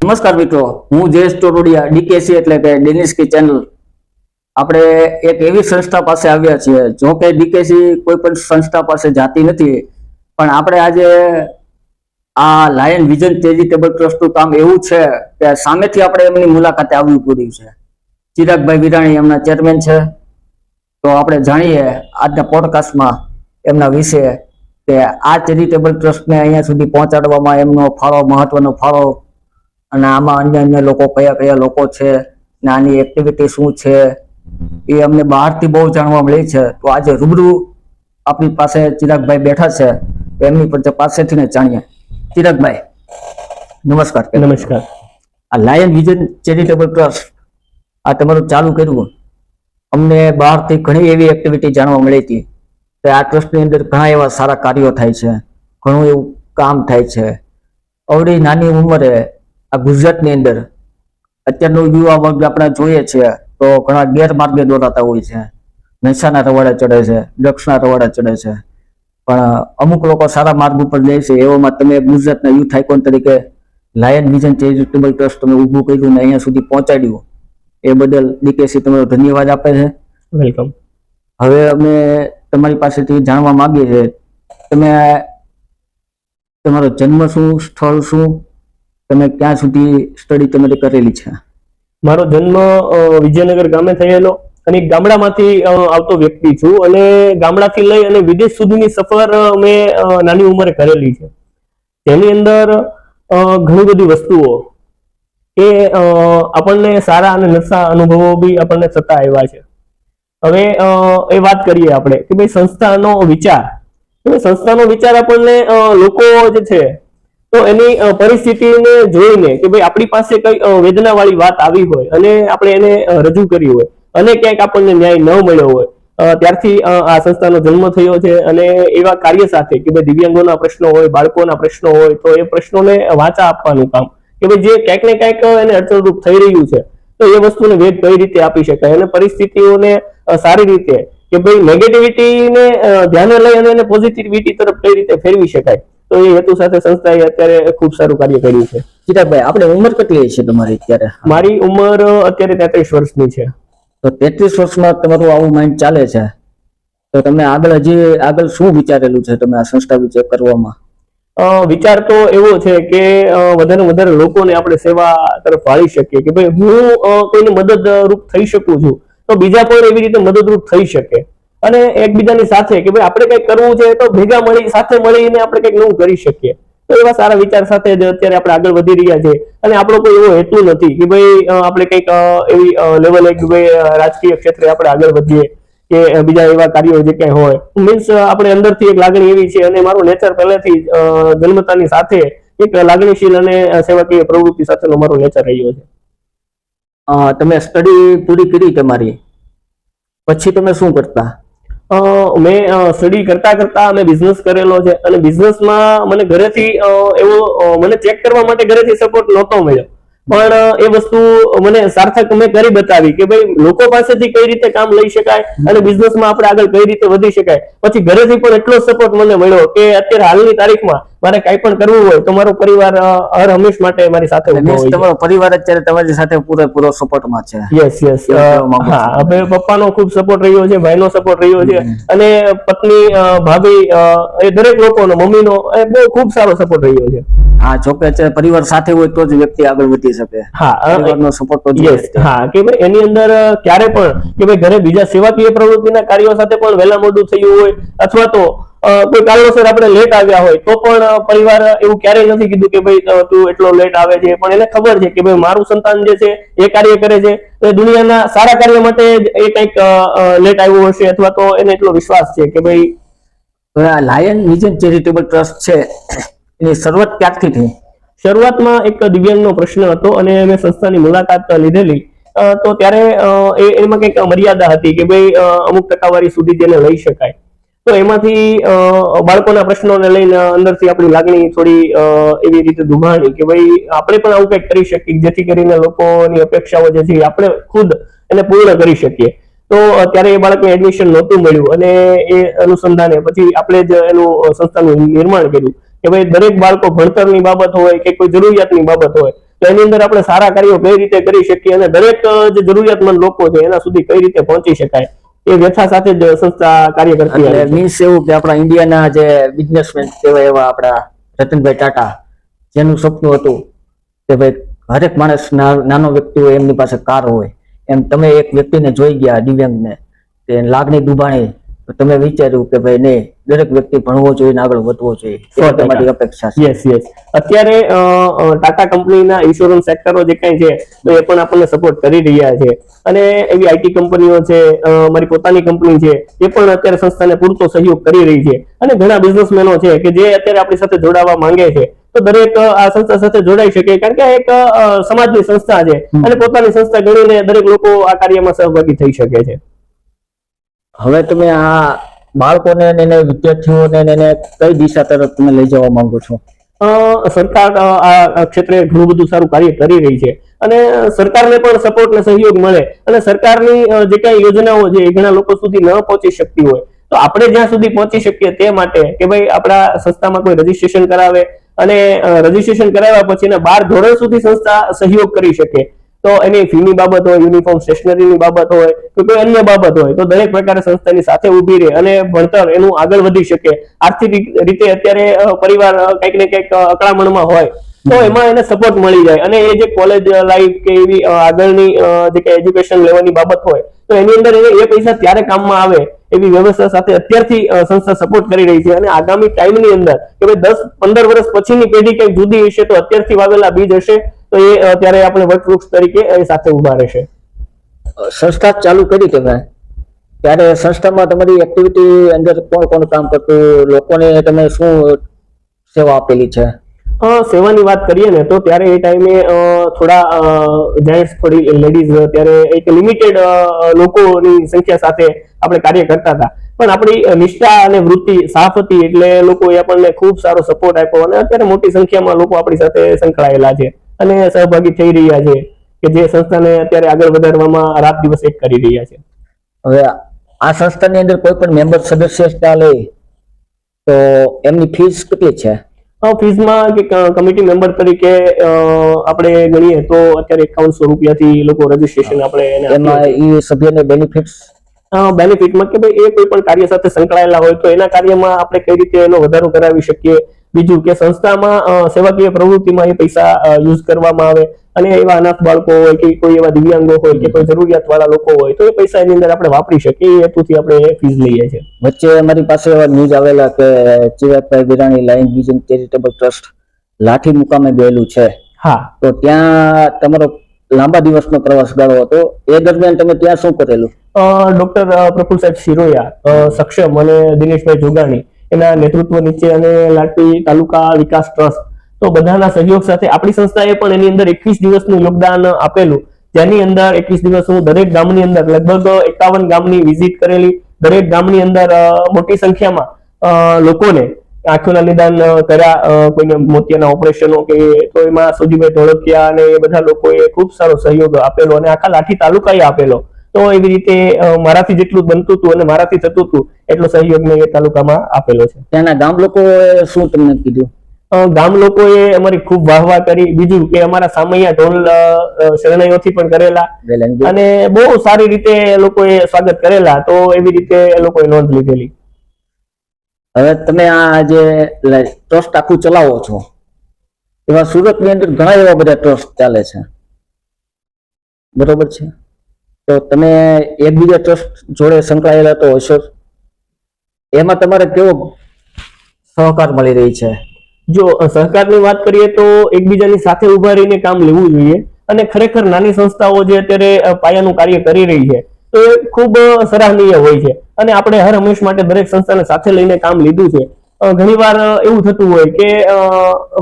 નમસ્કાર મિત્રો, હું જયેશ ટોરોડિયા, ડીકેસી એટલે કે ડેનિશ કી ચેનલ. આપણે એક એવી સંસ્થા પાસે આવ્યા છીએ. જો કે ડીકેસી કોઈ પણ સંસ્થા પાસે જાતી નથી, પણ આપણે આજે આ લાયન વિઝન ચેરિટેબલ ટ્રસ્ટનું કામ એવું છે કે સામેથી આપણે એમની મુલાકાતે આવવું પડ્યું છે. ચિરાગભાઈ વિરાણી એમના ચેરમેન છે. તો આપણે જાણીએ આજના પોડકાસ્ટમાં એમના વિશે કે આ ચેરિટેબલ ટ્રસ્ટને અહીંયા સુધી પહોંચાડવામાં એમનો ફાળો, મહત્વનો ફાળો, અને આમાં અન્ય લોકો કયા કયા લોકો છે ને આની એક્ટિવિટી શું છે એ અમને બહારથી બહુ જાણવા મળી છે. તો આજે રૂબરૂ આપણી પાસે ચિરાગભાઈ બેઠા છે, એમની પાસેથી ને જાણીએ. ચિરાગભાઈ, નમસ્કાર. નમસ્કાર. આ લાયન વિઝન ચેરિટેબલ ટ્રસ્ટ આ તમારું ચાલુ કર્યું, અમને બહારથી ઘણી એવી એક્ટિવિટી જાણવા મળી હતી કે આ ટ્રસ્ટની અંદર ઘણા એવા સારા કાર્યો થાય છે, ઘણું એવું કામ થાય છે. અવળી નાની ઉંમરે આ ગુજરાતની અંદર અત્યારનો યુવા વર્ગ આપણે જોઈએ છીએ તો ઘણા ગેરમાર્ગે દોરાતા હોય છે, નશાના રવાડે ચડે છે, ડ્રગ્સના રવાડે ચડે છે, પણ અમુક લોકો સારા માર્ગ ઉપર જાય છે. એવામાં તમે ગુજરાતના યુથ આઇકોન તરીકે લાયન વિઝન ચેરિટેબલ ટ્રસ્ટ તમે ઊભું કર્યું ને અહીંયા સુધી પહોંચાડ્યું, એ બદલ ડીકેસી તમારો ધન્યવાદ આપે છે. વેલકમ. હવે અમે તમારી પાસેથી જાણવા માંગીએ છીએ, તમે તમારો જન્મ શું, સ્થળ શું, તમે ક્યાં સુધી સ્ટડી તમારી કરેલી છે? મારો જન્મ વિજયનગર ગામે થયેલો અને એક ગામડામાંથી આવતો વ્યક્તિ છું અને ગામડાથી લઈ અને વિદેશ સુધીની સફર મેં નાની ઉંમરે કરેલી છે. તેની અંદર ઘણી બધી વસ્તુઓ એ આપણને સારા અને નશા અનુભવો બી આપણને થતા આવ્યા છે. હવે એ વાત કરીએ આપણે કે ભાઈ સંસ્થાનો વિચાર આપણને લોકો જે છે તો એની પરિસ્થિતિને જોઈને કે ભાઈ આપણી પાસે કઈ વેદના વાળી વાત આવી હોય અને આપણે એને રજૂ કરી હોય અને ક્યાંક આપણને ન્યાય ન મળ્યો હોય, ત્યારથી આ સંસ્થાનો જન્મ થયો છે. અને એવા કાર્ય સાથે કે ભાઈ દિવ્યાંગોના પ્રશ્નો હોય, બાળકોના પ્રશ્નો હોય, તો એ પ્રશ્નોને વાચા આપવાનું કામ કે ભાઈ જે ક્યાંક ને ક્યાંક એને અડચણરૂપ થઈ રહ્યું છે તો એ વસ્તુને વેગ કઈ રીતે આપી શકાય અને પરિસ્થિતિઓને સારી રીતે કે ભાઈ નેગેટિવિટીને ધ્યાને લઈ અને એને પોઝિટિવિટી તરફ કઈ રીતે ફેરવી શકાય, તો એ હેતુ સાથે સંસ્થાએ અત્યારે ખૂબ સારું કાર્ય કર્યું છે. ચિરાગભાઈ, આપણે ઉંમર કેટલી છે તમારી અત્યારે? મારી ઉંમર અત્યારે 33 વર્ષની છે. તો 33 વર્ષમાં તમારું આવું માઇન્ડ ચાલે છે, તો તમે આગળ શું વિચારેલું છે તમે આ સંસ્થા વિશે કરવામાં? વિચાર તો એવો છે કે વધારે વધારે લોકોને આપણે સેવા તરફ વાળી શકીએ કે ભાઈ હું કોઈને મદદરૂપ થઈ શકું છું તો બીજા પણ એવી રીતે મદદરૂપ થઈ શકે અને એકબીજાની સાથે કે ભાઈ આપણે કંઈક કરવું છે તો ભેગા મળી સાથે મળીને આપણે કંઈક નવું કરી શકીએ. તો એવા સારા વિચાર સાથે અત્યારે આપણે આગળ વધી રહ્યા છે અને આપણો કોઈ એવો હેતુ નથી કે ભાઈ આપણે કંઈક એવી લેવલે કે ભાઈ રાજકીય ક્ષેત્રે આપણે આગળ વધીએ કે બીજા એવા કાર્યો જે કઈ હોય. મીન્સ આપણે અંદરથી એક લાગણી એવી છે અને મારું નેચર પહેલેથી જન્મતાની સાથે એક લાગણીશીલ અને સેવાકીય પ્રવૃત્તિ સાથેનો મારો નેચર રહ્યો છે. તમે સ્ટડી પૂરી કરી તમારી, પછી તમે શું કરતા? મેં સ્ટડી કરતા મેં બિઝનેસ કરેલો છે અને બિઝનેસમાં મને ઘરેથી એવો મને ચેક કરવા માટે ઘરેથી સપોર્ટ નહોતો મળ્યો, પણ એ વસ્તુ મને સાર્થક મેં કરી બતાવી કે ભાઈ લોકો પાસેથી કઈ રીતે કામ લઈ શકાય અને બિઝનેસમાં આપણે આગળ કઈ રીતે વધી શકાય. પછી ઘરેથી પણ એટલો સપોર્ટ મને મળ્યો કે અત્યારે હાલની તારીખમાં મારે કઈ પણ કરવું હોય તો મારો પરિવાર હર હંમેશ માટે મારી સાથે ઉભો હોય છે. તમારો પરિવાર અત્યારે તમારી સાથે પૂરેપૂરો સપોર્ટમાં છે? યસ. હા, હવે પપ્પાનો ખૂબ સપોર્ટ રહ્યો છે, ભાઈનો સપોર્ટ રહ્યો છે અને પત્ની, ભાભી, એ દરેક લોકોનો, મમ્મીનો બહુ ખૂબ સારો સપોર્ટ રહ્યો છે. હા, જોકે પરિવાર સાથે હોય તો જ વ્યક્તિ આગળ વધી શકે. હા, પરિવારનો સપોર્ટ તો યસ. હા, કે ભાઈ એની અંદર ક્યારે પણ કે ભાઈ ઘરે બીજા સેવાકીય પ્રવૃત્તિના કાર્યો સાથે પણ વહેલા મોડું થયું હોય અથવા તો કોઈ કારણોસર આપણે લેટ આવ્યા હોય તો પણ પરિવાર એવું ક્યારેય નથી કીધું કે ભાઈ તું એટલો લેટ આવે છે, પણ એને ખબર છે કે ભાઈ મારું સંતાન જે છે એ કાર્ય કરે છે તો દુનિયાના સારા કાર્ય માટે એ કંઈક લેટ આવ્યું હશે અથવા તો એને એટલો વિશ્વાસ છે કે ભાઈ. લાયન વિઝન ચેરિટેબલ ટ્રસ્ટ છે એની શરૂઆત ક્યાંથી થઈ? શરૂઆતમાં એક દિવ્યાંગનો પ્રશ્ન હતો અને મેં સંસ્થાની મુલાકાત લીધેલી તો ત્યારે એમાં કંઈક મર્યાદા હતી કે ભાઈ અમુક ટકાવારી સુધી તેને લઈ શકાય. તો એમાંથી બાળકોના પ્રશ્નોને લઈને અંદરથી આપણી લાગણી થોડી એવી રીતે દુભાણી કે ભાઈ આપણે પણ આવું કંઈક કરી શકીએ જેથી કરીને લોકોની અપેક્ષાઓ જે છે આપણે ખુદ એને પૂર્ણ કરી શકીએ. તો ત્યારે એ બાળકને એડમિશન નહોતું મળ્યું અને એ અનુસંધાને પછી આપણે જ એનું સંસ્થાનું નિર્માણ કર્યું કે ભાઈ દરેક બાળકો ભણતરની બાબત હોય કે કોઈ જરૂરિયાતની બાબત હોય તો એની અંદર આપણે સારા કાર્યો કઈ રીતે કરી શકીએ અને દરેક જે જરૂરિયાતમંદ લોકો છે એના સુધી કઈ રીતે પહોંચી શકાય એ વ્યથા સાથે જ સંસ્થા કાર્ય કરતી એટલે આવે છે. મીન્સ એવું કે આપણા ઇન્ડિયાના જે બિઝનેસમેન કહેવાય એવા આપણા રતનભાઈ ટાટા, જેનું સપનું હતું કે ભાઈ હરેક માણસ નાનો વ્યક્તિ હોય એમની પાસે કાર હોય, એમ તમે એક વ્યક્તિને જોઈ ગયા દિવ્યાંગને તે લાગણી દુભાણી, તો તમે વિચાર્યું કે ભાઈ નહીં, દરેક વ્યક્તિ ભણવો જોઈએ ને આગળ વધવો જોઈએ, એ તમારી અપેક્ષા છે. Yes yes. અત્યારે ટાટા કંપનીના ઇન્સ્યોરન્સ સેક્ટરો જે કઈ છે તો એ પણ આપણને સપોર્ટ કરી રહ્યા છે અને એવી આઈટી કંપનીઓ છે, મારી પોતાની કંપની છે, એ પણ અત્યારે સંસ્થાને પૂરતો સહયોગ કરી રહી છે અને ઘણા બિઝનેસમેનો છે કે જે અત્યારે આપણી સાથે જોડાવા માંગે છે, તો દરેક આ સંસ્થા સાથે જોડાઈ શકે, કારણ કે આ એક સમાજની સંસ્થા છે અને પોતાની સંસ્થા ગણીને દરેક લોકો આ કાર્યમાં સહભાગી થઈ શકે છે. હવે તમે આ બાળકોને ને એને વિદ્યાર્થીઓને ને એને કઈ દિશા તરફ તમે લઈ જવા માંગો છો? સરકાર આ ક્ષેત્રે ઘણું બધું સારું કાર્ય કરી રહી છે અને સરકારને પણ સપોર્ટ ને સહયોગ મળે અને સરકારની જે કઈ યોજનાઓ છે એ ઘણા લોકો સુધી ન પહોંચી શકતી હોય, તો આપણે જ્યાં સુધી પહોંચી શકીએ તે માટે કે ભાઈ આપણા સંસ્થામાં કોઈ રજીસ્ટ્રેશન કરાવે અને રજીસ્ટ્રેશન કરાવ્યા પછી એના 12 ધોરણ સુધી સંસ્થા સહયોગ કરી શકે, તો એની ફીની બાબત હોય, યુનિફોર્મ સ્ટેશનરીની બાબત હોય કે કોઈ અન્ય બાબત હોય, તો દરેક પ્રકારે સંસ્થાની સાથે ઊભી રહે અને ભણતર એનું આગળ વધી શકે. આર્થિક રીતે અત્યારે પરિવાર કંઈક ને કંઈક અકળામણમાં હોય તો એમાં એને સપોર્ટ મળી જાય અને એ જે કોલેજ લાઈફ કે એવી આગળની જે કઈ એજ્યુકેશન લેવાની બાબત હોય તો એની અંદર એ પૈસા ત્યારે કામમાં આવે એવી વ્યવસ્થા સાથે અત્યારથી સંસ્થા સપોર્ટ કરી રહી છે અને આગામી ટાઈમની અંદર કે ભાઈ 10-15 વર્ષ પછીની પેઢી કંઈક જુદી હશે તો અત્યારથી વાવેલા બીજ હશે તો એ ત્યારે આપણે વટવૃક્ષ તરીકે એ સાથે ઉભા રહેશે. સંસ્થા ચાલુ કરી તમે ત્યારે સંસ્થામાં તમારી એક્ટિવિટી અંદર કોણ કોણ કામ કરતું, લોકોને તમે શું સેવા આપેલી છે? સેવાની વાત કરીએ ને તો ત્યારે એ ટાઈમે થોડા જેન્ટ્સ, થોડી લેડીઝ, ત્યારે એક લિમિટેડ લોકોની સંખ્યા સાથે આપણે કાર્ય કરતા હતા, પણ આપણી નિષ્ઠા અને વૃત્તિ સાફ હતી એટલે લોકોએ આપણને ખૂબ સારો સપોર્ટ આપ્યો અને અત્યારે મોટી સંખ્યામાં લોકો આપણી સાથે સંકળાયેલા છે અને સહભાગી થઈ રહ્યા છે કે જે સંસ્થાને અત્યારે આગળ વધારવામાં રાત દિવસ એક કરી રહ્યા છે. હવે આ સંસ્થાની અંદર કોઈ પણ મેમ્બર સદસ્યતા લે તો એમની ફીસ કેટલી છે? ફીઝમાં કે કમિટી મેમ્બર તરીકે આપણે ગણીએ તો અત્યારે 5100 રૂપિયાથી લોકો રજીસ્ટ્રેશન આપણે એમાં એ સભ્યને બેનિફિટમાં કે ભાઈ એ કોઈ પણ કાર્ય સાથે સંકળાયેલા હોય તો એના કાર્યમાં આપણે કઈ રીતે એનો વધારો કરાવી શકીએ, બીજું કે સંસ્થામાં સેવાકીય પ્રવૃત્તિમાં એ પૈસા યુઝ કરવામાં આવે અને એવા અનાથ બાળકો હોય કે કોઈ એવા દિવ્યાંગો હોય કે કોઈ જરૂરિયાત વાળા લોકો હોય તો એ પૈસા એની અંદર આપણે વાપરી શકીએ, એ હેતુથી આપણે ફીસ લઈએ છીએ. વચ્ચે અમારી પાસે એવા ન્યૂઝ આવેલા કે ચિરાગભાઈ Virani lion vision charitable trust Lathi મુકામે ગયેલું છે. હા, તો ત્યાં તમારો લાંબા દિવસનો પ્રવાસ ગાળો હતો, એ દરમિયાન તમે ત્યાં શું કરેલું? ડોક્ટર પ્રફુલ સાહેબ શિરોયા, સક્ષમ અને દિનેશભાઈ જોગાણી એના નેતૃત્વ નીચે અને લાઠી તાલુકા વિકાસ ટ્રસ્ટ, તો બધાના સહયોગ સાથે આપણી સંસ્થાએ પણ એની અંદર 21 દિવસનું યોગદાન આપેલું, જેની અંદર 21 દિવસ હું દરેક ગામની અંદર લગભગ 51 ગામની વિઝિટ કરેલી. દરેક ગામની અંદર મોટી સંખ્યામાં લોકોને આંખોના નિદાન કર્યા, કોઈને મોતિયાના ઓપરેશનો કે તો એમાં સુજીભાઈ ધોળકિયા અને એ બધા લોકોએ ખૂબ સારો સહયોગ આપેલો અને આખા લાઠી તાલુકાએ આપેલો. તો એવી રીતે મારાથી જેટલું બનતું હતું અને મારાથી થતું હતું એટલો સહયોગ મેં એ તાલુકામાં આપેલો છે. ત્યાંના ગામ લોકોએ શું તમને કીધું? ગામ લોકોએ અમારી ખૂબ વાહવાહ કરી, બીજું કે અમારા સામૈયા ઢોલ શરણાઈઓથી પણ કરેલા અને બહુ સારી રીતે લોકોએ સ્વાગત કરેલા, તો એવી રીતે એ લોકોએ નોંધ લીધેલી. હવે તમે આ જે ટ્રસ્ટ આખું ચલાવો છો એવા સુરતની અંદર ઘણા એવા બધા ટ્રસ્ટ ચાલે છે, બરોબર છે? તો તમે એકબીજા ટ્રસ્ટ જોડે સંકળાયેલા તો હશો, એમાં તમારે કેવો સહકાર મળી રહી છે? જો સહકારની વાત કરીએ તો એકબીજાની સાથે ઉભા રહીને કામ લેવું જોઈએ અને ખરેખર નાની સંસ્થાઓ જે અત્યારે પાયાનું કાર્ય કરી રહી છે તો એ ખૂબ સરાહનીય હોય છે અને આપણે હર હંમેશ માટે દરેક સંસ્થાને સાથે લઈને કામ લીધું છે. ઘણીવાર એવું થતું હોય કે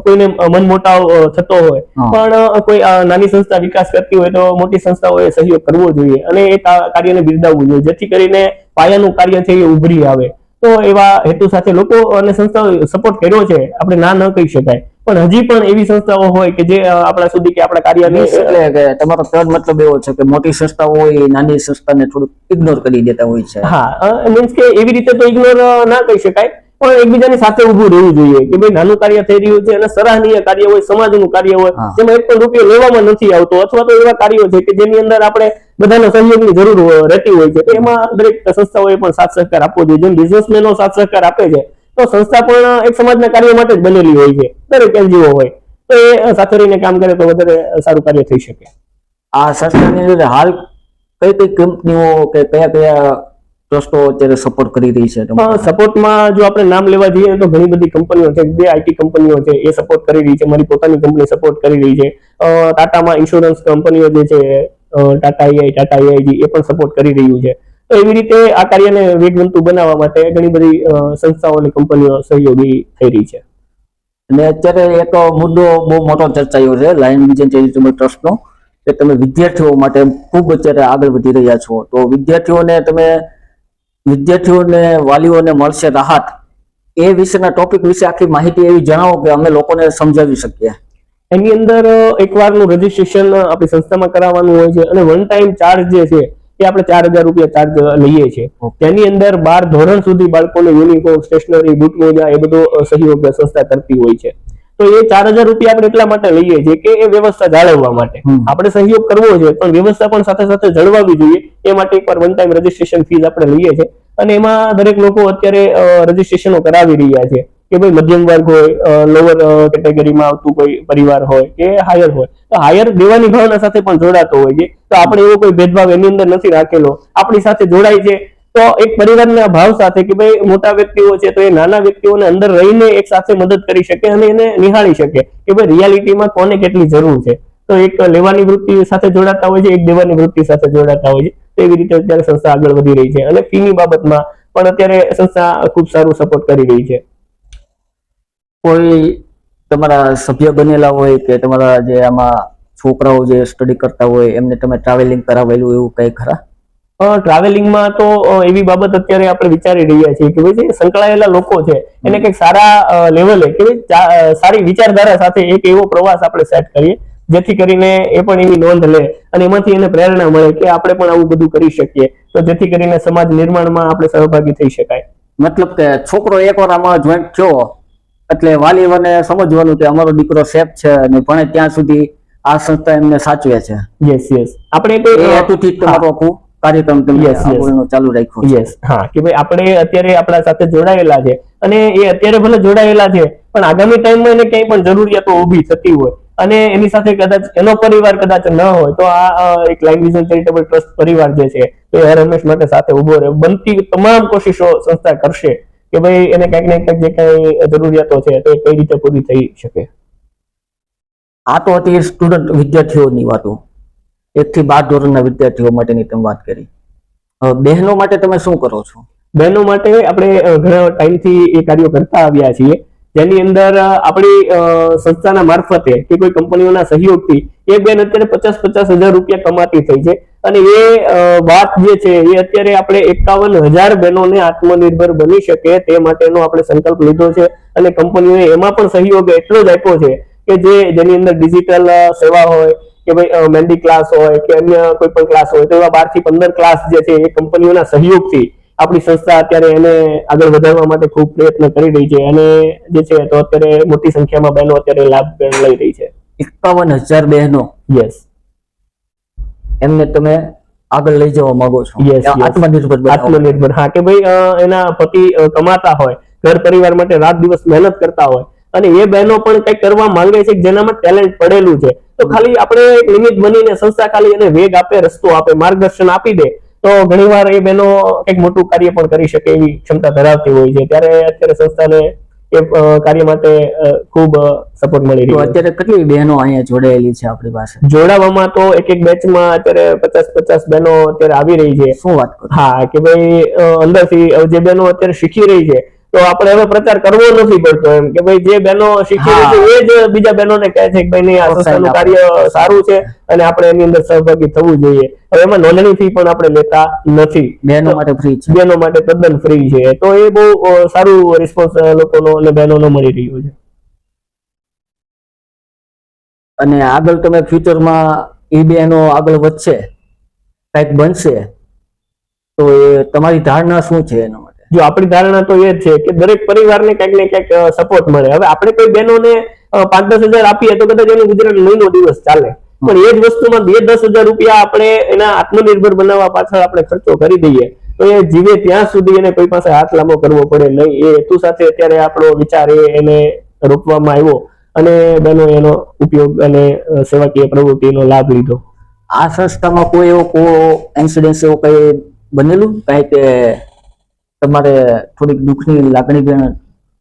કોઈને મનમોટાવ થતો હોય, પણ કોઈ નાની સંસ્થા વિકાસ કરતી હોય તો મોટી સંસ્થાઓએ સહયોગ કરવો જોઈએ અને એ કાર્યને બિરદાવવું જોઈએ, જેથી કરીને પાયાનું કાર્ય છે એ ઉભરી આવે. તો એવા હેતુ સાથે લોકો અને સંસ્થાઓ સપોર્ટ કર્યો છે, આપણે ના ન કહી શકાય, પણ હજી પણ એવી સંસ્થાઓ હોય કે જે આપણા સુધી કે આપણા કાર્યને, એટલે કે તમારો કહેવાનો મતલબ એવો છે કે મોટી સંસ્થાઓ હોય નાની સંસ્થાને થોડુંક ઇગ્નોર કરી દેતા હોય છે? હા, મીન્સ કે એવી રીતે તો ઇગ્નોર ના કહી શકાય, પણ એકબીજાની સાથે ઉભું રહેવું જોઈએ કે ભાઈ નાનું કાર્ય થઈ રહ્યું છે અને સરાહનીય કાર્ય હોય, સમાજનું કાર્ય હોય, હા. જેમાં એક પણ રૂપિયો લેવામાં નથી આવતો, અથવા તો એવા કાર્યો છે કે જેની અંદર આપણે બધાનો સહયોગની જરૂર રહેતી હોય છે, તો એમાં દરેક સંસ્થાઓએ પણ સાથ સહકાર આપવો જોઈએ. જેમ બિઝનેસમેનો સાથ સહકાર આપે છે, તો સંસ્થા પણ એક સમાજના કાર્ય માટે જ બનેલી હોય છે. દરેક NGO હોય તો એ સાથે રહીને કામ કરે તો વધારે સારું કાર્ય થઈ શકે. આ સંસ્થાની અંદર હાલ કઈ કઈ કંપનીઓ કે કયા કયા ટ્રસ્ટો અત્યારે સપોર્ટ કરી રહી છે તમારા? સપોર્ટમાં જો આપણે નામ લેવા જઈએ તો ઘણી બધી કંપનીઓ છે. 2 IT કંપનીઓ છે એ સપોર્ટ કરી રહી છે. મારી પોતાની કંપની સપોર્ટ કરી રહી છે. ટાટામાં ઇન્સ્યોરન્સ કંપનીઓ જે છે, ટાટા AI, ટાટા AIG, એ પણ સપોર્ટ કરી રહ્યું છે. તો એવી રીતે આ કાર્યને વેગવંતુ બનાવવા માટે ઘણી બધી સંસ્થાઓ અને કંપનીઓ સહયોગી થઈ રહી છે. અને અત્યારે એક મુદ્દો બહુ મોટો ચર્ચાયો છે લાયન વિઝન ચેરિટેબલ ટ્રસ્ટનો, કે તમે વિદ્યાર્થીઓ માટે ખૂબ અત્યારે આગળ વધી રહ્યા છો, તો વિદ્યાર્થીઓને વાલીઓને મળશે રાહત, એ વિશેના ટોપિક વિશે આખી માહિતી એવી જણાવો કે અમે લોકોને સમજાવી શકીએ. એની અંદર એકવારનું રજીસ્ટ્રેશન આપણી સંસ્થામાં કરાવવાનું હોય છે અને વન ટાઈમ ચાર્જ જે છે એ આપણે 4000 રૂપિયા ચાર્જ લઈએ છીએ. તેની અંદર 12 ધોરણ સુધી બાળકોને યુનિફોર્મ, સ્ટેશનરી, બુટ, મોજા એ બધો સહયોગ સંસ્થા કરતી હોય છે. તો એ 4000 રૂપિયા આપણે એટલા માટે લઈએ છીએ કે એ વ્યવસ્થા જાળવવા માટે. આપણે સહયોગ કરવો છે પણ વ્યવસ્થા પણ સાથે સાથે જળવાવી જોઈએ, એ માટે એકવાર વન ટાઈમ રજીસ્ટ્રેશન ફીસ આપણે લઈએ છીએ. અને એમાં દરેક લોકો અત્યારે રજીસ્ટ્રેશનો કરાવી રહ્યા છે કે ભાઈ મધ્યમ વર્ગ હોય, લોઅર કેટેગરીમાં આવતું કોઈ પરિવાર હોય કે હાયર હોય, તો હાયર દેવાની ભાવના સાથે પણ જોડાતો હોય છે. તો આપણે એવો કોઈ ભેદભાવ એની અંદર નથી રાખેલો, આપણી સાથે જોડાય છે તો એક પરિવારના ભાવ સાથે કે ભાઈ મોટા વ્યક્તિઓ છે તો એ નાના વ્યક્તિઓને અંદર રહીને એક સાથે મદદ કરી શકે અને એને નિહાળી શકે કે ભાઈ રિયાલિટીમાં કોને કેટલી જરૂર છે. તો એક લેવાની વૃત્તિ સાથે જોડાતા હોય છે, એક દેવાની વૃત્તિ સાથે જોડાતા હોય છે. તો એવી રીતે અત્યારે સંસ્થા આગળ વધી રહી છે અને ફીની બાબતમાં પણ અત્યારે સંસ્થા ખૂબ સારું સપોર્ટ કરી રહી છે. કોઈ તમારા સભ્ય બનેલા હોય કે તમારા જે આમાં છોકરાઓ જે સ્ટડી કરતા હોય એમને તમે ટ્રાવેલિંગ કરાવેલું એવું કઈ ખરા? ટ્રાવેલિંગમાં તો એવી બાબત અત્યારે આપણે વિચારી રહ્યા છીએ કે ભાઈ જે સંકળાયેલા લોકો છે એને કંઈક સારા લેવલે કે સારી વિચારધારા સાથે એક એવો પ્રવાસ આપણે સેટ કરીએ જેથી કરીને એ પણ એની નોંધ લે અને એમાંથી એને પ્રેરણા મળે કે આપણે પણ આવું બધું કરી શકીએ, તો જેથી કરીને સમાજ નિર્માણમાં આપણે સહભાગી થઈ શકાય. મતલબ કે છોકરો એકવાર આમાં જોઈન્ટ થયો એટલે વાલીઓને સમજવાનું કે અમારો દીકરો સેફ છે અને ભણે ત્યાં સુધી આ સંસ્થા એમને સાચવે છે. યસ આપણે એ હેતુથી તમારો આખું કાર્યક્રમ તમે આગળનો ચાલુ રાખ્યો છે. હા, કે ભાઈ આપણે અત્યારે આપણા સાથે જોડાયેલા છે અને એ અત્યારે ભલે જોડાયેલા છે પણ આગામી ટાઈમમાં એને ક્યાંય પણ જરૂરિયાતો ઊભી થતી હોય અને એની સાથે કદાચ એનો પરિવાર કદાચ ન હોય તો આ એક લાયન વિઝન ચેરિટેબલ ટ્રસ્ટ પરિવાર જે છે એ હર હંમેશ માટે સાથે ઉભો રહે, બનતી તમામ કોશિશો સંસ્થા કરશે કે ભાઈ એને કંઈક ને કંઈક જે કઈ જરૂરિયાતો છે તો એ કઈ રીતે પૂરી થઈ શકે. આ તો હતી સ્ટુડન્ટ વિદ્યાર્થીઓની વાતો, 1 થી 12 ધોરણના વિદ્યાર્થીઓ માટેની તમે વાત કરી. બહેનો માટે તમે શું કરો છો? બહેનો માટે આપણે ઘણા ટાઈમથી એ કાર્યો કરતા આવ્યા છીએ, જેની અંદર આપણી સંસ્થાના મારફતે કે કોઈ કંપનીઓના સહયોગથી એ બેન અત્યારે 50,000 રૂપિયા કમાતી થઈ છે અને એ વાત જે છે એ અત્યારે આપણે 51,000 બહેનોને આત્મનિર્ભર બની શકે તે માટેનો આપણે સંકલ્પ લીધો છે અને કંપનીઓએ એમાં પણ સહયોગ એટલો જ આપ્યો છે કે જેની અંદર ડિજિટલ સેવા હોય કે ભાઈ મહેંદી ક્લાસ હોય કે અન્ય કોઈ પણ ક્લાસ હોય તો એવા 12 થી 15 ક્લાસ જે છે એ કંપનીઓના સહયોગથી આપણી સંસ્થા અત્યારે એને આગળ વધારવા માટે ખૂબ પ્રયત્ન કરી રહી છે અને જે છે તો અત્યારે મોટી સંખ્યામાં બહેનો અત્યારે લાભ લઈ રહી છે. 51,000 બહેનો? યસ. એમને તમે આગળ લઈ જવા માંગો છો? આત્મનિર્ભર. હા, કે ભાઈ એના પતિ કમાતા હોય, ઘર પરિવાર માટે રાત દિવસ મહેનત કરતા હોય અને એ બહેનો પણ કંઈક કરવા માંગે છે જેનામાં ટેલેન્ટ પડેલું છે, તો ખાલી આપણે નિમિત્ત બનીને સંસ્થા ખાલી એને વેગ આપે, રસ્તો આપે, માર્ગદર્શન આપી દે તો ઘણીવાર એ બહેનો કંઈક મોટું કાર્ય પણ કરી શકે એવી ક્ષમતા ધરાવતી હોય છે. ત્યારે અત્યારે સંસ્થાને એ કાર્ય માટે ખૂબ સપોર્ટ મળી રહ્યો છે. અત્યારે કેટલી બહેનો અહીંયા જોડાયેલી છે આપણી પાસે? જોડાવામાં તો એક બેચમાં અત્યારે 50 બહેનો અત્યારે આવી રહી છે. શું વાત કરો? હા, કે ભાઈ અંદરથી જે બહેનો અત્યારે શીખી રહી છે તો આપણે હવે પ્રચાર કરવો નથી પડતો એમ કે ભાઈ જે બહેનો શીખી રહી છે એ જ બીજા બહેનોને કહે છે કે ભાઈ નહીં, આ સંસ્થાનું કાર્ય સારું છે અને આપણે એની અંદર સહભાગી થવું જોઈએ. હવે એમાં નોંધણી ફી પણ આપણે લેતા નથી, બહેનો માટે ફ્રી છે. બહેનો માટે તદ્દન ફ્રી છે, તો એ બહુ સારું રિસ્પોન્સ લોકોનો અને બહેનોનો મળી રહ્યો છે. અને આગળ તમે ફ્યુચરમાં એ બહેનો આગળ વધશે, કંઈક બનશે, તો એ તમારી ધારણા શું છે એના માટે? જો આપણી ધારણા તો એ જ છે કે દરેક પરિવારને ક્યાંક ને ક્યાંક સપોર્ટ મળે. હવે આપણે કોઈ બહેનોને 5-10 હજાર આપીએ તો કદાચ એનું ગુજરાત મહિનો દિવસ ચાલે, પણ એ જ વસ્તુમાં 2-10 હજાર રૂપિયા આપણે એના આત્મનિર્ભર બનાવવા પાછળ આપણે ખર્ચો કરી દઈએ તો એ જીવે ત્યાં સુધી એને કોઈ પાસે હાથ લાંબો કરવો પડે નહીં. એ હેતુ સાથે અત્યારે આપણો વિચાર એને રોકવામાં આવ્યો અને બહેનો એનો ઉપયોગ અને સેવાકીય પ્રવૃત્તિનો લાભ લીધો. આ સંસ્થામાં કોઈ એવો ઇન્સિડન્સ એવો કઈ બનેલું કઈ કે તમારે થોડીક દુઃખની લાગણી પણ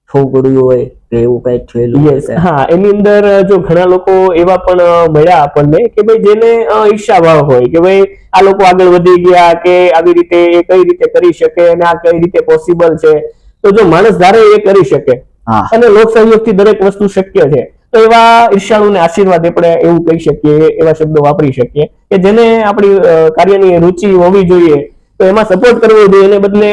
થવું પડ્યું હોય કે એવું કઈ થયેલું? હા, એની અંદર જો ઘણા લોકો એવા પણ મળ્યા આપણને કે ભાઈ જેને ઈર્ષાભાવ હોય કે ભાઈ આ લોકો આગળ વધી ગયા કે આવી રીતે એ કઈ રીતે કરી શકે અને આ કઈ રીતે પોસિબલ છે. તો જો માણસ ધારે એ કરી શકે અને લોક સહયોગથી દરેક વસ્તુ શક્ય છે તો એવા ઈર્ષાળુને આશીર્વાદ આપણે એવું કહી શકીએ, એવા શબ્દો વાપરી શકીએ કે જેને આપણી કાર્યની રુચિ હોવી જોઈએ તો એમાં સપોર્ટ કરવો જોઈએ. એને બદલે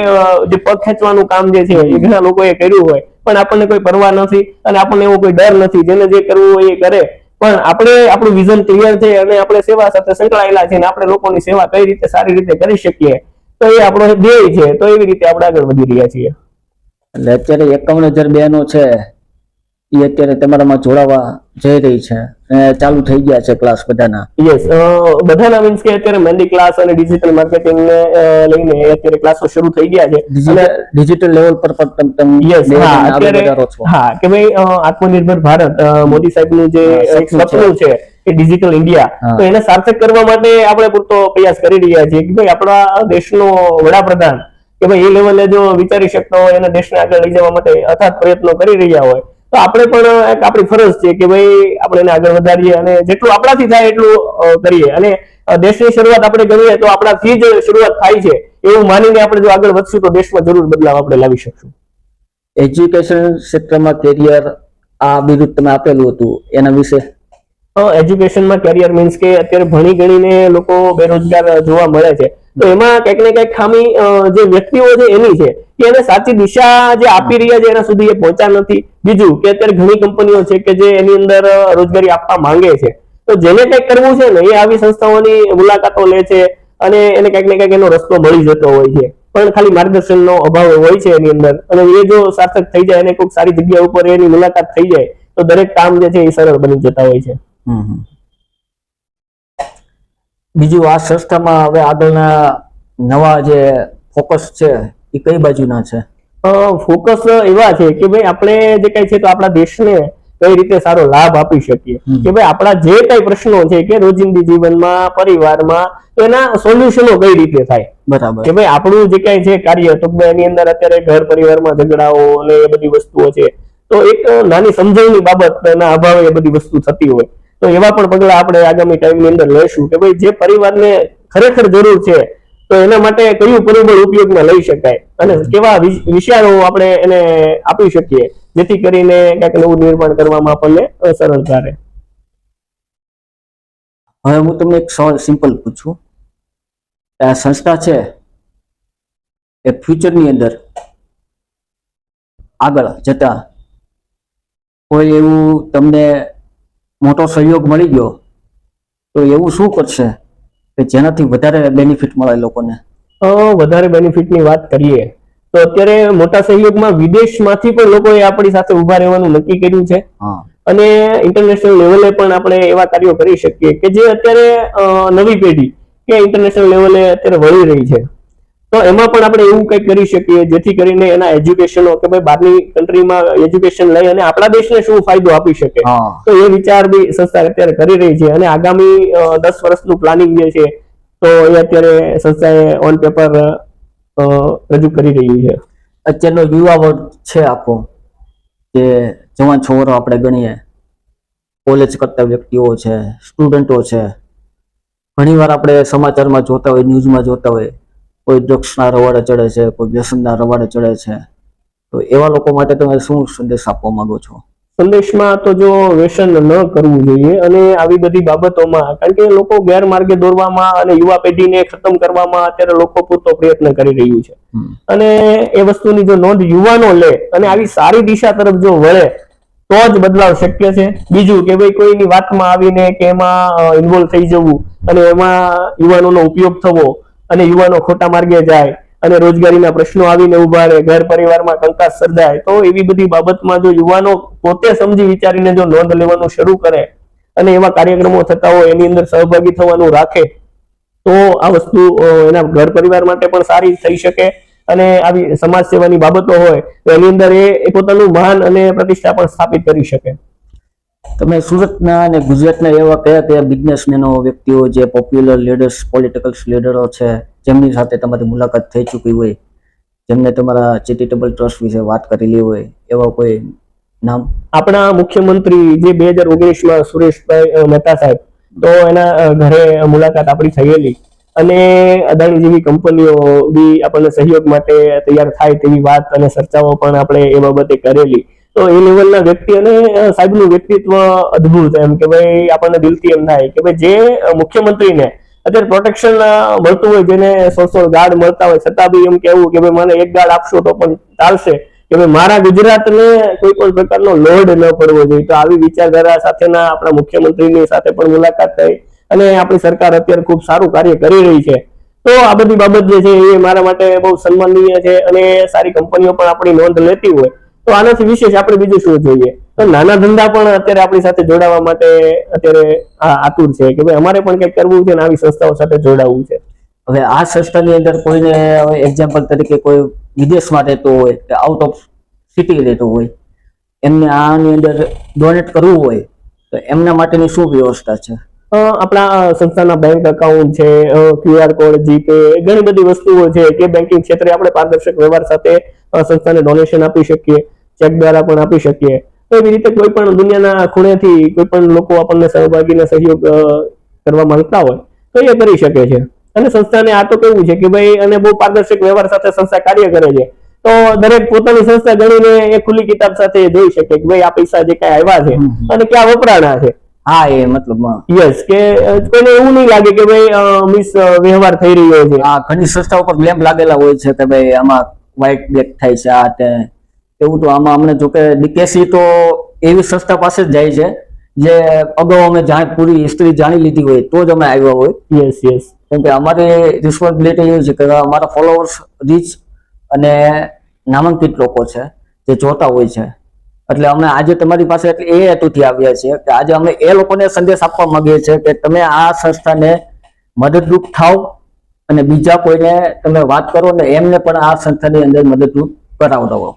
જે પગ ખેંચવાનું કામ જે છે એ ઘણા લોકોએ કર્યું હોય પણ આપણને કોઈ પરવા નથી અને આપણને એવો કોઈ ડર નથી. જેને જે કરવું હોય એ કરે, પણ આપણે આપણું વિઝન ક્લિયર છે અને આપણે સેવા સાથે સંકળાયેલા છે અને આપણે લોકોની સેવા કઈ રીતે સારી રીતે કરી શકીએ તો એ આપણો ધ્યેય છે. તો એવી રીતે આપણે આગળ વધી રહ્યા છીએ. એટલે અત્યારે 51,000 બહેનો છે એ અત્યારે તમારામાં જોડાવા જઈ રહી છે અને ચાલુ થઈ ગયા છે ક્લાસ બધાના? યસ, બધાના મીન્સ કે અત્યારે મહેંદી ક્લાસ અને ડિજિટલ માર્કેટિંગ ને લઈને અત્યારે ક્લાસો શરૂ થઈ ગયા છે. ડિજિટલ લેવલ પર પણ તમે હા કે ભાઈ આત્મનિર્ભર ભારત મોદી સાહેબનું જે એક સપનું છે એ ડિજિટલ ઇન્ડિયા, તો એને સાર્થક કરવા માટે આપણે પૂરતો પ્રયાસ કરી રહ્યા છીએ કે ભાઈ આપણા દેશનો વડાપ્રધાન કે ભાઈ એ લેવલે જો વિચારી શકતો હોય અને દેશને આગળ લઈ જવા માટે અથાગ પ્રયત્નો કરી રહ્યા હોય તો આપણે પણ એક આપણી ફરજ છે કે ભાઈ આપણે એને આગળ વધારીએ અને જેટલું આપણાથી થાય એટલું કરીએ. અને દેશની શરૂઆત આપણે કરીએ તો આપણાથી જ શરૂઆત થાય છે એવું માનીને આપણે જો આગળ વધશું તો દેશમાં જરૂર બદલાવ આપણે લાવી શકશું. એજ્યુકેશન ક્ષેત્રમાં કેરિયર આ બિરુદ તમે આપેલું હતું એના વિશે? એજ્યુકેશનમાં કેરિયર મીન્સ કે અત્યારે ભણી ગણીને લોકો બેરોજગાર જોવા મળે છે તો એમાં કંઈક ને કંઈક ખામી જે વ્યક્તિઓ છે એની છે કે એને સાચી દિશા જે આપી રહ્યા છે એના સુધી એ પહોંચ્યા નથી. બીજું કે અત્યારે ઘણી કંપનીઓ છે કે જે એની અંદર રોજગારી આપવા માંગે છે તો જેને કંઈક કરવું છે ને એ આવી સંસ્થાઓની મુલાકાતો લે છે અને એને કંઈક ને કંઈક એનો રસ્તો મળી જતો હોય છે, પણ ખાલી માર્ગદર્શનનો અભાવ હોય છે એની અંદર. અને એ જો સાર્થક થઈ જાય અને કોઈ સારી જગ્યા ઉપર એની મુલાકાત થઈ જાય તો દરેક કામ જે છે એ સરળ બની જતા હોય છે. બીજું આ સંસ્થામાં હવે આગળના નવા જે ફોકસ છે એ કઈ બાજુના છે? ફોકસ એવા છે કે ભાઈ આપણે જે કઈ છે તો આપણા દેશને કઈ રીતે સારો લાભ આપી શકીએ કે ભાઈ આપણા જે કઈ પ્રશ્નો છે કે રોજિંદી જીવનમાં પરિવારમાં એના સોલ્યુશનો કઈ રીતે થાય. બરાબર. કે ભાઈ આપણું જે કઈ છે કાર્ય તો એની અંદર અત્યારે ઘર પરિવારમાં ઝઘડાઓ અને એ બધી વસ્તુઓ છે તો એક નાની સમજણની બાબતના અભાવે એ બધી વસ્તુ થતી હોય તો એવા પણ પગલા આપણે આગામી ટાઈમની અંદર લેશું કે ભાઈ જે પરિવારને ખરેખર જરૂર છે તો એના માટે કયું પરિબળ ઉપયોગમાં લઈ શકાય અને કેવા વિચારો આપણે એને આપી શકીએ જેથી કરીને કંઈક નવું નિર્માણ કરવામાં આપણને સરળતા રહે. હવે હું તમને એક સવાલ સિમ્પલ પૂછું, આ સંસ્થા છે એ ફ્યુચરની અંદર આગળ જતા કોઈ એવું તમને મોટો સહયોગ મળી ગયો તો એવું શું કરશે કે જેનાથી વધારે બેનિફિટ મળે લોકોને? વધારે બેનિફિટની વાત કરીએ તો અત્યારે મોટા સહયોગમાં વિદેશમાંથી પણ લોકોએ આપણી સાથે ઉભા રહેવાનું નક્કી કર્યું છે અને ઇન્ટરનેશનલ લેવલે પણ આપણે એવા કાર્યો કરી શકીએ કે જે અત્યારે નવી પેઢી કે ઇન્ટરનેશનલ લેવલે અત્યારે વળી રહી છે તો એમાં પણ આપણે એવું કંઈક કરી શકીએ જેથી કરીને એના એજ્યુકેશનો કે ભાઈ બહારની કન્ટ્રીમાં એજ્યુકેશન લઈ અને આપણા દેશને શું ફાયદો આપી શકે તો એ વિચાર બી સંસ્થા અત્યારે કરી રહી છે અને આગામી 10 વર્ષનું પ્લાનિંગ જે છે તો એ અત્યારે સંસ્થાએ ઓન પેપર રજૂ કરી રહ્યું છે. અત્યારનો યુવા વર્ગ છે આખો કે જવાન છોકરો આપણે ગણીએ, કોલેજ કરતા વ્યક્તિઓ છે, સ્ટુડન્ટો છે, ઘણીવાર આપણે સમાચારમાં જોતા હોય, ન્યૂઝમાં જોતા હોય કોઈ ડ્રગ્સના રવાડે ચડે છે, કોઈ વ્યસનના રવાડે ચડે છે, તો એવા લોકો માટે તમે શું સંદેશ આપવા માંગો છો? સંદેશમાં તો જો વ્યસન ન કરવું જોઈએ અને આવી બધી બાબતોમાં કારણ કે લોકો ગેરમાર્ગે દોરવામાં અને યુવા પેઢીને ખતમ કરવામાં અત્યારે લોકો પૂરતો પ્રયત્ન કરી રહ્યું છે અને એ વસ્તુની જો નોંધ યુવાનો લે અને આવી સારી દિશા તરફ જો વળે તો જ બદલાવ શક્ય છે. બીજું કે ભાઈ કોઈની વાતમાં આવીને કે એમાં ઇન્વોલ્વ થઈ જવું અને એમાં યુવાનોનો ઉપયોગ થવો અને યુવાનો ખોટા માર્ગે જાય અને રોજગારીના પ્રશ્નો આવીને ઉભા રહે, ઘર પરિવારમાં કંકાસ સર્જાય, તો એવી બધી બાબતમાં જો યુવાનો પોતે સમજી વિચારીને જો નોંધ લેવાનું શરૂ કરે અને એવા કાર્યક્રમો થતા હોય એની અંદર સહભાગી થવાનું રાખે તો આ વસ્તુ એના ઘર પરિવાર માટે પણ સારી થઈ શકે અને આવી સમાજ સેવાની બાબતો હોય તો એની અંદર એ પોતાનું માન અને પ્રતિષ્ઠા પણ સ્થાપિત કરી શકે. તમે સુરતના અને ગુજરાતના એવા કયા કયા બિઝનેસમેનો, વ્યક્તિઓ જે પોપ્યુલર લીડર્સ, પોલિટિકલ લીડરો છે જેમની સાથે તમારી મુલાકાત થઈ ચૂકી હોય, જેમને તમારા ચેરિટેબલ ટ્રસ્ટ વિશે વાત કરેલી હોય, એવા કોઈ નામ? આપણા મુખ્યમંત્રી જે 2019માં સુરેશભાઈ મહેતા સાહેબ, તો એના ઘરે મુલાકાત આપણી થયેલી અને અદાણી જેવી કંપનીઓ બી આપણને સહયોગ માટે તૈયાર થાય તેવી વાત અને ચર્ચાઓ પણ આપણે એ બાબતે કરેલી. તો એ લેવલના વ્યક્તિ અને સાહેબનું વ્યક્તિત્વ અદ્ભુત, એમ કે ભાઈ આપણને દિલથી એમ થાય કે ભાઈ જે મુખ્યમંત્રીને અત્યારે પ્રોટેક્શન મળતું હોય, જેને 100 ગાર્ડ મળતા હોય, છતાં બી એમ કેવું કે ભાઈ મને એક ગાર્ડ આપશો તો પણ ચાલશે, કે ભાઈ મારા ગુજરાતને કોઈ પણ પ્રકારનો લોડ ન પડવો જોઈએ. તો આવી વિચારધારા સાથેના આપણા મુખ્યમંત્રીની સાથે પણ મુલાકાત થઈ અને આપણી સરકાર અત્યારે ખૂબ સારું કાર્ય કરી રહી છે. તો આ બધી બાબત જે છે એ મારા માટે બહુ સન્માનનીય છે અને સારી કંપનીઓ પણ આપણી નોંધ લેતી હોય તો આનાથી વિશેષ આપણે બીજું શું જોઈએ. તો નાના ધંધા પણ અત્યારે આપણી સાથે જોડાવા માટે અત્યારે આતુર છે કે ભાઈ અમારે પણ કંઈક કરવું છે અને આવી સંસ્થાઓ સાથે જોડાવવું છે. હવે આ સંસ્થાની અંદર કોઈને એક્ઝામ્પલ તરીકે કોઈ વિદેશમાં રહેતો હોય કે આઉટ ઓફ સિટી રહેતો હોય, એમને આની અંદર ડોનેટ કરવું હોય તો એમના માટેની શું વ્યવસ્થા છે? આપણા સંસ્થાના બેંક એકાઉન્ટ છે, QR કોડ, જીપે, ઘણી બધી વસ્તુઓ છે કે બેન્કિંગ ક્ષેત્રે આપણે પારદર્શક વ્યવહાર સાથે સંસ્થાને ડોનેશન આપી શકીએ, ચેક દ્વારા પણ આપી શકીએ. તો એવી રીતે કોઈ પણ દુનિયાના ખૂણેથી કોઈ પણ લોકો આપણને સહભાગીને સહયોગ કરવા માંગતા હોય તો એ કરી શકે છે. અને સંસ્થાને આ તો કેવું છે કે ભાઈ અને બહુ પારદર્શક વ્યવહાર સાથે સંસ્થા કાર્ય કરે છે, તો દરેક પોતાની સંસ્થા ગણીને એ ખુલ્લી કિતાબ સાથે જોઈ શકે કે ભાઈ આ પૈસા જે કઈ આવ્યા છે અને ક્યાં વપરાણા છે. હા, એ મતલબ યસ, કે કોઈને એવું નહીં લાગે કે ભાઈ મિસ વ્યવહાર થઈ રહ્યો છે. આ ઘણી સંસ્થાઓ પર બ્લેમ લાગેલા હોય છે કે ભાઈ આમાં વ્હાઇટ બ્લેક થાય છે, આ તે એવું. તો આમાં અમને જો કે ડીકેસી તો એવી સંસ્થા પાસે જ જાય છે જે અગાઉ અમે પૂરી હિસ્ટ્રી જાણી લીધી હોય તો જ અમે આવ્યા હોય. યસ યસ, કેમ કે અમારી રિસ્પોન્સિબિલિટી એવી છે કે અમારા ફોલોઅર્સ રીચ અને નામાંકિત લોકો છે જે જોતા હોય છે. એટલે અમે આજે તમારી પાસે એટલે એ હેતુથી આવ્યા છીએ કે આજે અમે એ લોકોને સંદેશ આપવા માંગીએ છીએ કે તમે આ સંસ્થાને મદદરૂપ થાવ અને બીજા કોઈને તમે વાત કરો ને એમને પણ આ સંસ્થાની અંદર મદદરૂપ કરાવડાવો.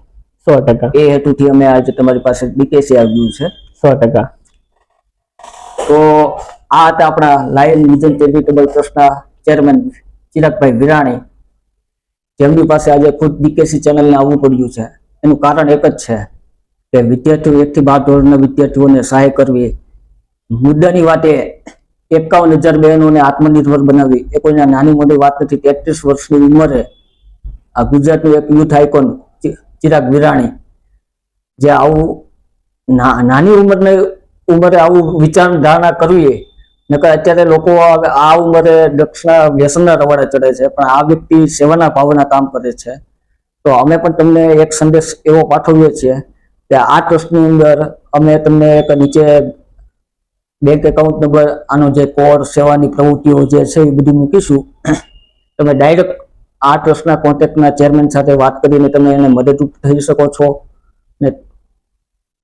100%. એ હેતુથી અમે આજે તમારી પાસે ડીકેસી આવ્યું છે. 100%. તો આ હતા આપણા લાયન વિઝન ચેરિટેબલ ટ્રસ્ટના ચેરમેન ચિરાગભાઈ વિરાણી, જેમની પાસે આજે ખુદ ડીકેસી ચેનલને આવવું પડ્યું છે. એનું કારણ એક જ છે કે વિદ્યાર્થીઓ 1 થી 12 ધોરણના વિદ્યાર્થીઓને સહાય કરવી. મુદ્દાની વાત એ 51,000 બહેનોને આત્મનિર્ભર બનાવવી એ કોઈના નાની મોટી વાત નથી. 33 વર્ષની ઉંમરે આ ગુજરાતનું એક યુથ આઇકોન ચિરાગ વિરાણી જે આવું નાની ઉંમરે આવું વિચાર ધારણા કરવી, નકર અત્યારે લોકો આ ઉંમરે ડ્રગ્સના વ્યસનના રવાડે ચડે છે, પણ આ વ્યક્તિ સેવાના ભાવના કામ કરે છે. તો અમે પણ તમને એક સંદેશ એવો પાઠવીએ છીએ કે આ ટ્રસ્ટની અંદર અમે તમને એક નીચે બેંક એકાઉન્ટ નંબર, આનો જે કોડ, સેવાની પ્રવૃત્તિઓ જે છે એ બધી મૂકીશું. તમે ડાયરેક્ટ આ ટ્રસ્ટના કોન્ટેક્ટના ચેરમેન સાથે વાત કરીને તમે એને મદદરૂપ થઈ શકો છો. ને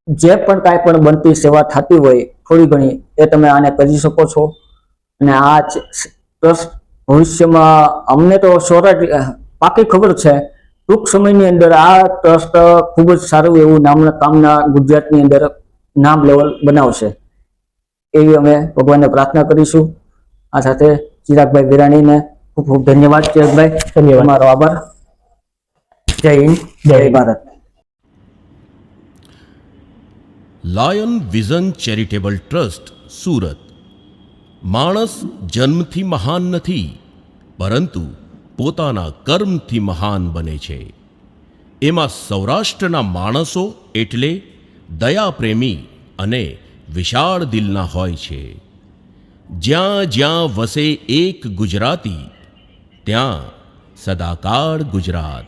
જે પણ કાંઈ પણ બનતી સેવા થતી હોય થોડી ઘણી એ તમે આને કરી શકો છો. અને આ ટ્રસ્ટ ભવિષ્યમાં અમને તો પાકી ખબર છે ટૂંક સમયની અંદર આ ટ્રસ્ટ ખૂબ જ સારું એવું કામના ગુજરાતની અંદર નામ લેવલ બનાવશે એવી અમે ભગવાનને પ્રાર્થના કરીશું. આ સાથે ચિરાગભાઈ વિરાણીને ખૂબ ખૂબ ધન્યવાદ. ચિરાગભાઈ, ધન્યવાદ. તમારો આભાર. જય હિન્દ, જય Bharat. Lion vision charitable trust, Surat. માણસ જન્મથી મહાન નથી, પરંતુ પોતાના કર્મથી મહાન બને છે. એમાં સૌરાષ્ટ્રના માણસો એટલે દયાપ્રેમી અને વિશાળ દિલના હોય છે. જ્યાં જ્યાં વસે એક ગુજરાતી, ત્યાં સદાકાળ ગુજરાત.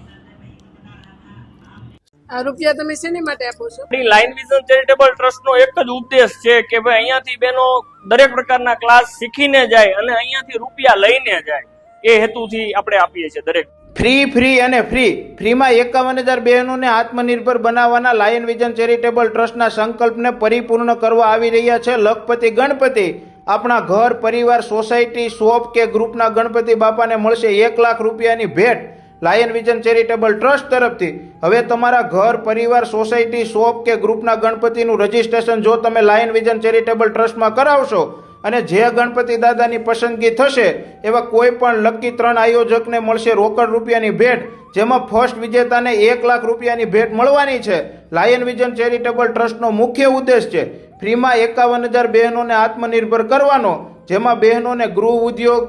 આ રૂપિયા તમે શેની માટે આપો છો? લાયન વિઝન ચેરિટેબલ ટ્રસ્ટનો એક જ ઉદ્દેશ છે કે ભાઈ અહીંયાથી બેનો દરેક પ્રકારના ક્લાસ શીખીને જાય અને અહીંયાથી રૂપિયા લઈને જાય. એ હેતુથી આપણે આપીએ છીએ દરેક. ફ્રી અને ફ્રીમાં 51,000 બહેનોને આત્મનિર્ભર બનાવવાના લાયન વિઝન ચેરિટેબલ ટ્રસ્ટના સંકલ્પને પરિપૂર્ણ કરવા આવી રહ્યા છે લખપતિ ગણપતિ. આપણા ઘર, પરિવાર, સોસાયટી, શોપ કે ગ્રુપના ગણપતિ બાપાને મળશે 1 લાખ રૂપિયાની ભેટ લાયન વિઝન ચેરિટેબલ ટ્રસ્ટ તરફથી. હવે તમારા ઘર, પરિવાર, સોસાયટી, શોપ કે ગ્રુપના ગણપતિનું રજીસ્ટ્રેશન જો તમે લાયન વિઝન ચેરિટેબલ ટ્રસ્ટમાં કરાવશો અને જે ગણપતિ દાદાની પસંદગી થશે એવા કોઈ પણ લકી 3 આયોજકને મળશે રોકડ રૂપિયાની ભેટ, જેમાં ફર્સ્ટ વિજેતાને 1 લાખ રૂપિયાની ભેટ મળવાની છે. લાયન વિઝન ચેરિટેબલ ટ્રસ્ટનો મુખ્ય ઉદ્દેશ છે ફ્રીમાં 51,000 બહેનોને આત્મનિર્ભર કરવાનો, જેમાં બહેનોને ગૃહ ઉદ્યોગ,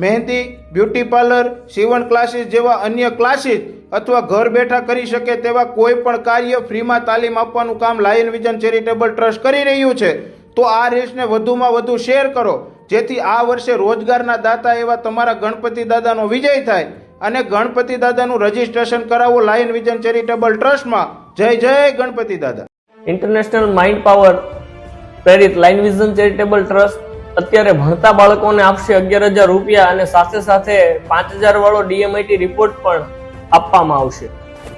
મહેંદી, બ્યુટી પાર્લર, સીવણ ક્લાસીસ જેવા અન્ય ક્લાસીસ અથવા ઘર બેઠા કરી શકે તેવા કોઈ પણ કાર્ય ફ્રીમાં તાલીમ આપવાનું કામ લાયન વિઝન ચેરિટેબલ ટ્રસ્ટ કરી રહ્યું છે. તો આ રીલ્સને વધુમાં વધુ શેર કરો, જેથી આ વર્ષે રોજગારના દાતા એવા તમારા ગણપતિ દાદાનો વિજય થાય અને ગણપતિ દાદાનું રજીસ્ટ્રેશન કરાવો લાયન વિઝન ચેરિટેબલ ટ્રસ્ટમાં. જય જય ગણપતિ દાદા. ઇન્ટરનેશનલ માઇન્ડ પાવર પ્રેરિત લાયન વિઝન ચેરિટેબલ ટ્રસ્ટ અત્યારે ભણતા બાળકોને આપશે 11,000 રૂપિયા અને સાથે સાથે 5,000 વાળો DMIT રિપોર્ટ પણ આપવામાં આવશે.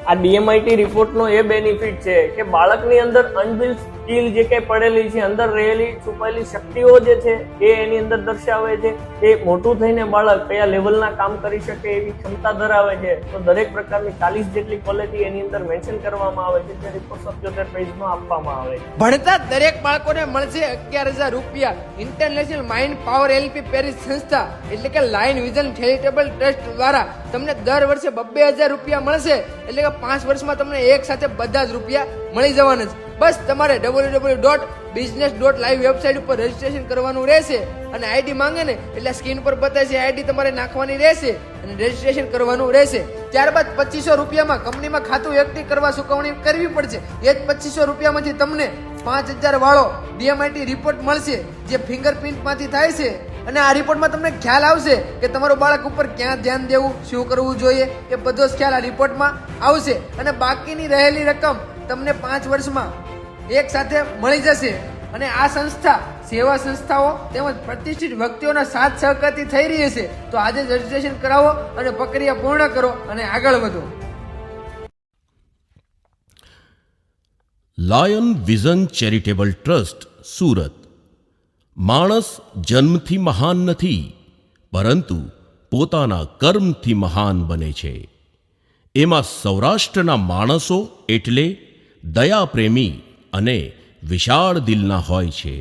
આ DMIT રિપોર્ટનો એ બેનિફિટ છે કે બાળકની અંદર અનબિલ્ડ સ્કિલ જે કંઈ પડેલી છે, અંદર રહેલી છુપાયેલી શક્તિઓ જે છે એ એની અંદર દર્શાવે છે. એ મોટું થઈને બાળક કયા લેવલના કામ કરી શકે એવી ક્ષમતા ધરાવે છે. તો દરેક પ્રકારની 40 જેટલી ક્વોલિટી એની અંદર મેન્શન કરવામાં આવે છે, જે રિપોર્ટ 77 પેજમાં આપવામાં આવે છે. ભણતા દરેક બાળકોને મળશે 11,000 રૂપિયા. International mind power LP Paris સંસ્થા એટલે કે લાયન વિઝન ચેરિટેબલ ટ્રસ્ટ દ્વારા તમને દર વર્ષે 2,000 રૂપિયા મળશે. એટલે કે 5 વર્ષમાં તમને એક સાથે બધા જ રૂપિયા મળી જવાના છે. બસ તમારે www.business.live વેબસાઇટ ઉપર રજીસ્ટ્રેશન કરવાનું રહેશે અને આઈડી માંગે ને એટલે સ્ક્રીન પર બતાવે છે આઈડી તમારે નાખવાની રહેશે અને રજીસ્ટ્રેશન કરવાનું રહેશે. ત્યારબાદ 2,500 રૂપિયામાં કંપનીમાં ખાતું એક્ટિવ કરવા ચૂકવણી કરવી પડશે. એ જ 2,500 રૂપિયામાંથી તમને 5,000 વાળો DMIT રિપોર્ટ મળશે, જે ફિંગરપ્રિન્ટમાંથી થાય છે. અને આ રિપોર્ટમાં તમને ખ્યાલ આવશે કે તમારું બાળક ઉપર ક્યાં ધ્યાન દેવું, શું કરવું જોઈએ, એ બધો જ ખ્યાલ આ રિપોર્ટમાં આવશે. અને બાકીની રહેલી રકમ તમને 5 વર્ષમાં એક સાથે મળી જશે. અને આ સંસ્થા સેવા સંસ્થાઓ તેમજ પ્રતિષ્ઠિત વ્યક્તિઓના સાથ સહકારથી થઈ રહી છે. તો આજે જ રજીસ્ટ્રેશન કરાવો અને પ્રક્રિયા પૂર્ણ કરો અને આગળ વધો. Lion vision charitable trust Surat. માણસ જન્મથી મહાન નથી, પરંતુ પોતાના કર્મથી મહાન બને છે. એમાં સૌરાષ્ટ્રના માણસો એટલે દયાપ્રેમી અને વિશાળ દિલના હોય છે.